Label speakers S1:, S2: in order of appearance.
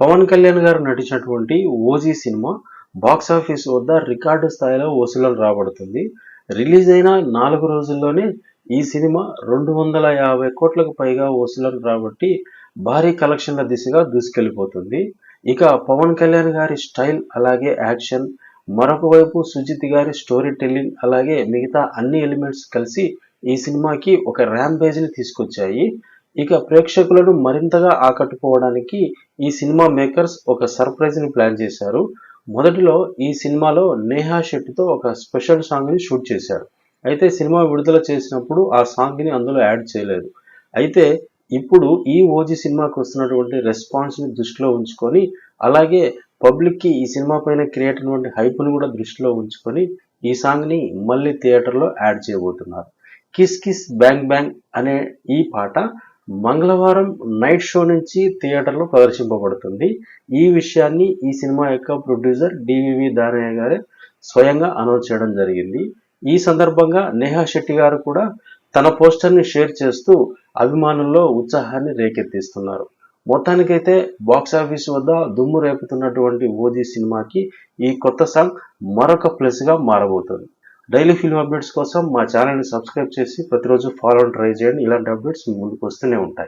S1: పవన్ కళ్యాణ్ గారు నటించినటువంటి OG cinema box office వద్ద రికార్డు స్థాయిలో వసూళ్లను రాబడుతుంది. రిలీజ్ అయిన 4 రోజుల్లోనే ఈ సినిమా 250 కోట్లకు పైగా వసూళ్లను రాబట్టి భారీ కలెక్షన్ల దిశగా దూసుకెళ్లిపోతుంది. ఇక పవన్ కళ్యాణ్ గారి స్టైల్ అలాగే యాక్షన్, మరొక వైపు సుజిత్ గారి స్టోరీ టెల్లింగ్ అలాగే మిగతా అన్ని ఎలిమెంట్స్ కలిసి ఈ సినిమాకి ఒక ర్యాంపేజ్ని తీసుకొచ్చాయి. ఇక ప్రేక్షకులను మరింతగా ఆకట్టుకోవడానికి ఈ సినిమా మేకర్స్ ఒక సర్ప్రైజ్ని ప్లాన్ చేశారు. మొదటిలో ఈ సినిమాలో నేహా శెట్టితో ఒక స్పెషల్ సాంగ్ని షూట్ చేశారు. అయితే సినిమా విడుదల చేసినప్పుడు ఆ సాంగ్ని అందులో యాడ్ చేయలేదు. అయితే ఇప్పుడు ఈ ఓజీ సినిమాకి వస్తున్నటువంటి రెస్పాన్స్ని దృష్టిలో ఉంచుకొని అలాగే పబ్లిక్కి ఈ సినిమా పైన క్రియేట్ అయినటువంటి హైప్ను కూడా దృష్టిలో ఉంచుకొని ఈ సాంగ్ని మళ్ళీ థియేటర్లో యాడ్ చేయబోతున్నారు. కిస్ కిస్ బ్యాంగ్ బ్యాంగ్ అనే ఈ పాట మంగళవారం నైట్ షో నుంచి థియేటర్లో ప్రదర్శింపబడుతుంది. ఈ విషయాన్ని ఈ సినిమా యొక్క ప్రొడ్యూసర్ డివివి దానయ్య గారే స్వయంగా అనౌన్స్ చేయడం జరిగింది. ఈ సందర్భంగా నేహా శెట్టి గారు కూడా తన పోస్టర్ని షేర్ చేస్తూ అభిమానుల్లో ఉత్సాహాన్ని రేకెత్తిస్తున్నారు. మొత్తానికైతే బాక్సాఫీస్ వద్ద దుమ్ము రేపుతున్నటువంటి ఓజీ సినిమాకి ఈ కొత్త సాంగ్ మరొక ప్లస్గా మారబోతుంది. డైలీ ఫిల్మ్ అప్డేట్స్ కోసం మా ఛానల్ని సబ్స్క్రైబ్ చేసి ప్రతిరోజు ఫాలో ట్రై చేయండి. ఇలాంటి అప్డేట్స్ మీ ముందుకు వస్తూనే ఉంటాయి.